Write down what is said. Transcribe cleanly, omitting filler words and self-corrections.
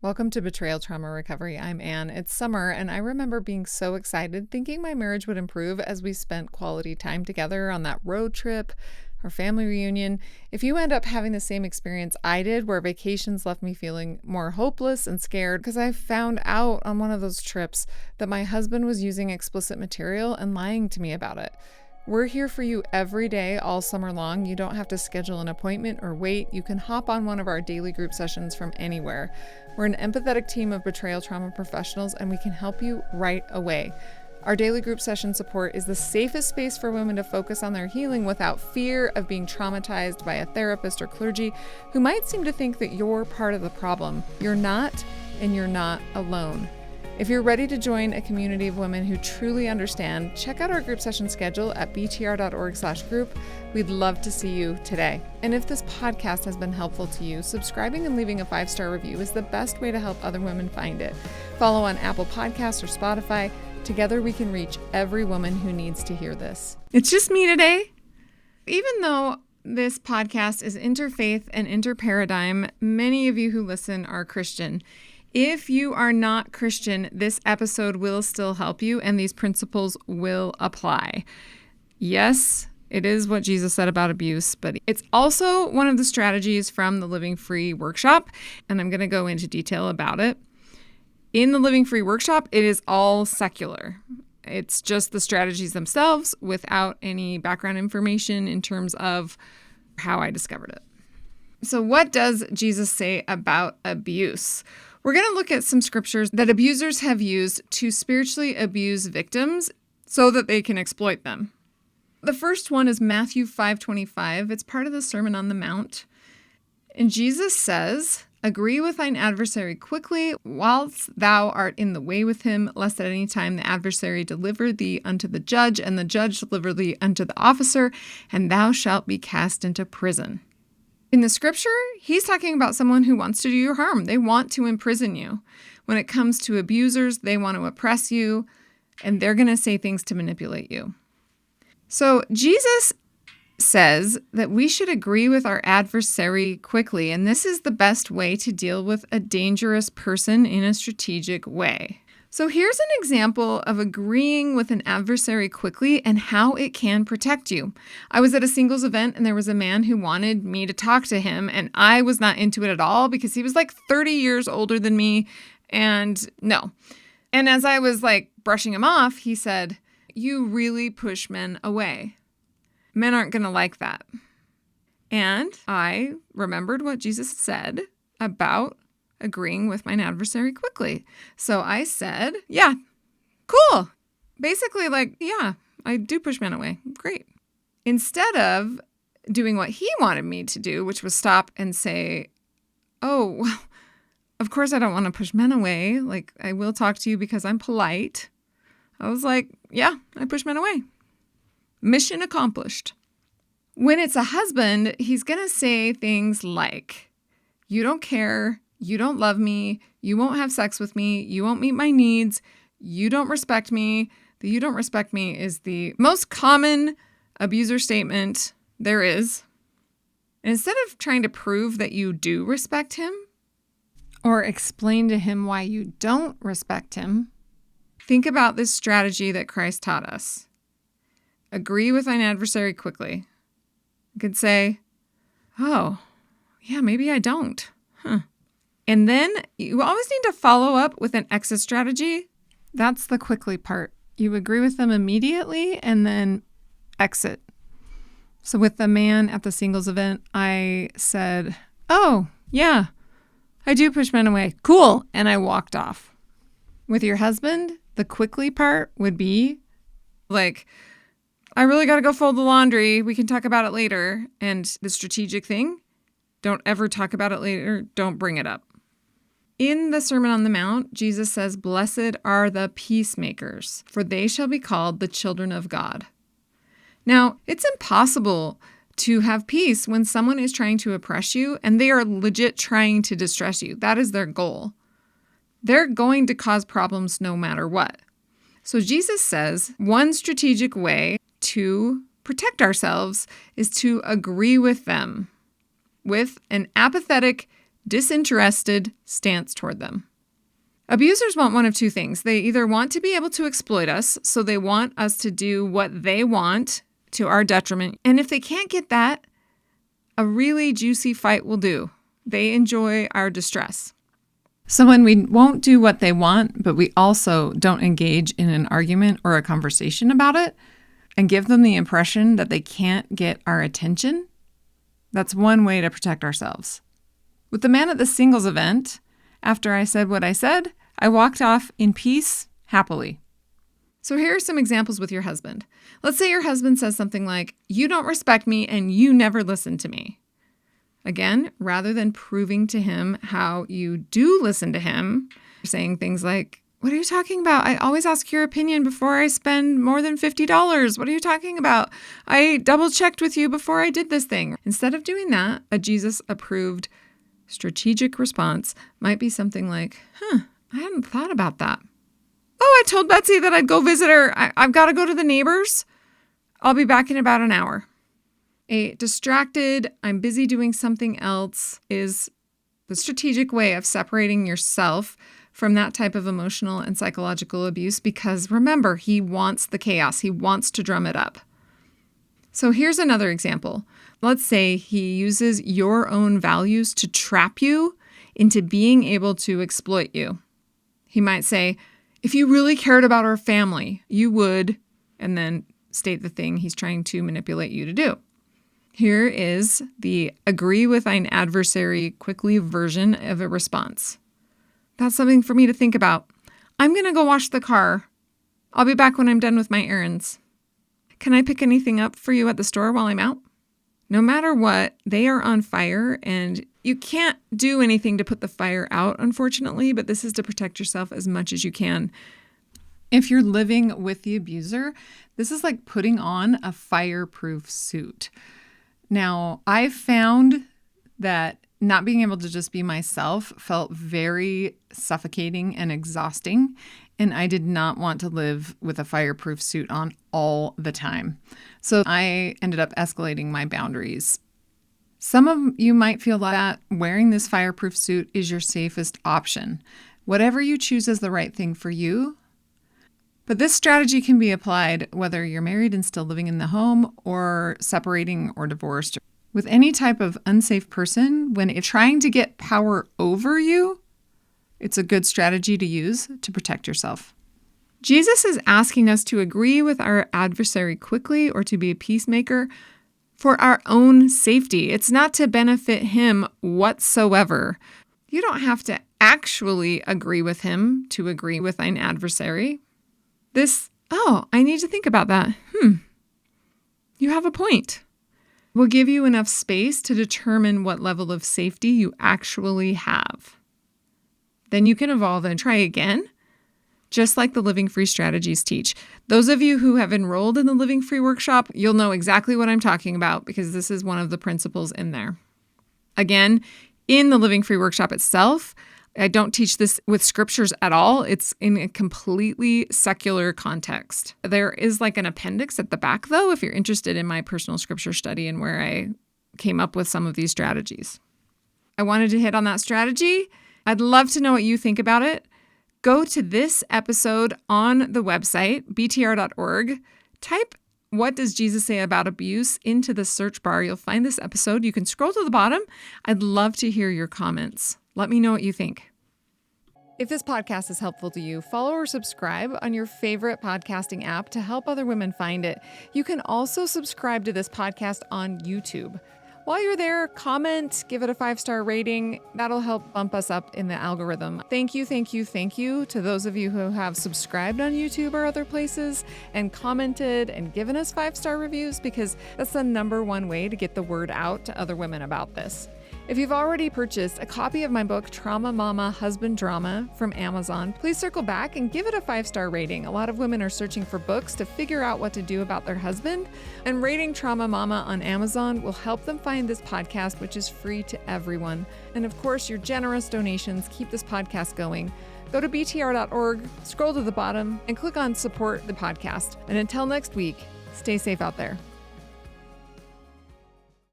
Welcome to Betrayal Trauma Recovery. I'm Anne. It's summer, and I remember being so excited, thinking my marriage would improve as we spent quality time together on that road trip or family reunion. If you end up having the same experience I did, where vacations left me feeling more hopeless and scared because I found out on one of those trips that my husband was using explicit material and lying to me about it. We're here for you every day, all summer long. You don't have to schedule an appointment or wait. You can hop on one of our daily group sessions from anywhere. We're an empathetic team of betrayal trauma professionals, and we can help you right away. Our daily group session support is the safest space for women to focus on their healing without fear of being traumatized by a therapist or clergy who might seem to think that you're part of the problem. You're not, and you're not alone. If you're ready to join a community of women who truly understand, check out our group session schedule at btr.org/group. We'd love to see you today. And if this podcast has been helpful to you, subscribing and leaving a 5-star review is the best way to help other women find it. Follow on Apple Podcasts or Spotify. Together we can reach every woman who needs to hear this. It's just me today. Even though this podcast is interfaith and interparadigm, many of you who listen are Christian. If you are not Christian, this episode will still help you, and these principles will apply. Yes, it is what Jesus said about abuse, but it's also one of the strategies from the Living Free workshop, and I'm going to go into detail about it. In the Living Free workshop, it is all secular. It's just the strategies themselves without any background information in terms of how I discovered it. So what does Jesus say about abuse? We're going to look at some scriptures that abusers have used to spiritually abuse victims so that they can exploit them. The first one is Matthew 5:25. It's part of the Sermon on the Mount. And Jesus says, "Agree with thine adversary quickly, whilst thou art in the way with him, lest at any time the adversary deliver thee unto the judge, and the judge deliver thee unto the officer, and thou shalt be cast into prison." In the scripture, he's talking about someone who wants to do you harm. They want to imprison you. When it comes to abusers, they want to oppress you, and they're going to say things to manipulate you. So Jesus says that we should agree with our adversary quickly, and this is the best way to deal with a dangerous person in a strategic way. So here's an example of agreeing with an adversary quickly and how it can protect you. I was at a singles event and there was a man who wanted me to talk to him, and I was not into it at all because he was like 30 years older than me, and no. And as I was like brushing him off, he said, "You really push men away. Men aren't going to like that." And I remembered what Jesus said about agreeing with my adversary quickly. So I said, "Yeah, cool." Basically, like, yeah, I do push men away. Great. Instead of doing what he wanted me to do, which was stop and say, "Oh, well, of course I don't want to push men away. Like, I will talk to you because I'm polite." I was like, yeah, I push men away. Mission accomplished. When it's a husband, he's going to say things like, "You don't care. You don't love me. You won't have sex with me. You won't meet my needs. You don't respect me." The "you don't respect me" is the most common abuser statement there is. And instead of trying to prove that you do respect him or explain to him why you don't respect him, think about this strategy that Christ taught us. Agree with thine adversary quickly. You could say, "Oh, yeah, maybe I don't. Huh." And then you always need to follow up with an exit strategy. That's the quickly part. You agree with them immediately and then exit. So with the man at the singles event, I said, "Oh, yeah, I do push men away. Cool." And I walked off. With your husband, the quickly part would be like, "I really got to go fold the laundry. We can talk about it later." And the strategic thing, don't ever talk about it later. Don't bring it up. In the Sermon on the Mount, Jesus says, "Blessed are the peacemakers, for they shall be called the children of God." Now, it's impossible to have peace when someone is trying to oppress you and they are legit trying to distress you. That is their goal. They're going to cause problems no matter what. So Jesus says one strategic way to protect ourselves is to agree with them with an apathetic, disinterested stance toward them. Abusers want one of two things. They either want to be able to exploit us, so they want us to do what they want to our detriment. And if they can't get that, a really juicy fight will do. They enjoy our distress. So when we won't do what they want, but we also don't engage in an argument or a conversation about it and give them the impression that they can't get our attention, that's one way to protect ourselves. With the man at the singles event, after I said what I said, I walked off in peace, happily. So here are some examples with your husband. Let's say your husband says something like, "You don't respect me and you never listen to me." Again, rather than proving to him how you do listen to him, saying things like, "What are you talking about? I always ask your opinion before I spend more than $50. What are you talking about? I double-checked with you before I did this thing." Instead of doing that, a Jesus-approved strategic response might be something like, I hadn't thought about that. Oh, I told Betsy that I'd go visit her. I've got to go to the neighbors. I'll be back in about an hour. A distracted, I'm busy doing something else is the strategic way of separating yourself from that type of emotional and psychological abuse, because remember, he wants the chaos. He wants to drum it up. So here's another example. Let's say he uses your own values to trap you into being able to exploit you. He might say, "If you really cared about our family, you would," and then state the thing he's trying to manipulate you to do. Here is the agree with an adversary quickly version of a response. "That's something for me to think about. I'm going to go wash the car. I'll be back when I'm done with my errands. Can I pick anything up for you at the store while I'm out?" No matter what, they are on fire, and you can't do anything to put the fire out, unfortunately, but this is to protect yourself as much as you can. If you're living with the abuser, this is like putting on a fireproof suit. Now, I've found that not being able to just be myself felt very suffocating and exhausting, and I did not want to live with a fireproof suit on all the time. So I ended up escalating my boundaries. Some of you might feel that wearing this fireproof suit is your safest option. Whatever you choose is the right thing for you. But this strategy can be applied whether you're married and still living in the home or separating or divorced. With any type of unsafe person, when it's trying to get power over you, it's a good strategy to use to protect yourself. Jesus is asking us to agree with our adversary quickly or to be a peacemaker for our own safety. It's not to benefit him whatsoever. You don't have to actually agree with him to agree with an adversary. I need to think about that. You have a point. Will give you enough space to determine what level of safety you actually have. Then you can evolve and try again, just like the Living Free strategies teach. Those of you who have enrolled in the Living Free workshop, you'll know exactly what I'm talking about because this is one of the principles in there. Again, in the Living Free workshop itself, I don't teach this with scriptures at all. It's in a completely secular context. There is like an appendix at the back, though, if you're interested in my personal scripture study and where I came up with some of these strategies. I wanted to hit on that strategy. I'd love to know what you think about it. Go to this episode on the website, btr.org. Type "What does Jesus say about abuse?" into the search bar. You'll find this episode. You can scroll to the bottom. I'd love to hear your comments. Let me know what you think. If this podcast is helpful to you, follow or subscribe on your favorite podcasting app to help other women find it. You can also subscribe to this podcast on YouTube. While you're there, comment, give it a 5-star rating. That'll help bump us up in the algorithm. Thank you to those of you who have subscribed on YouTube or other places and commented and given us 5-star reviews, because that's the number one way to get the word out to other women about this. If you've already purchased a copy of my book, Trauma Mama Husband Drama, from Amazon, please circle back and give it a 5-star rating. A lot of women are searching for books to figure out what to do about their husband, and rating Trauma Mama on Amazon will help them find this podcast, which is free to everyone. And of course, your generous donations keep this podcast going. Go to btr.org, scroll to the bottom, and click on Support the Podcast. And until next week, stay safe out there.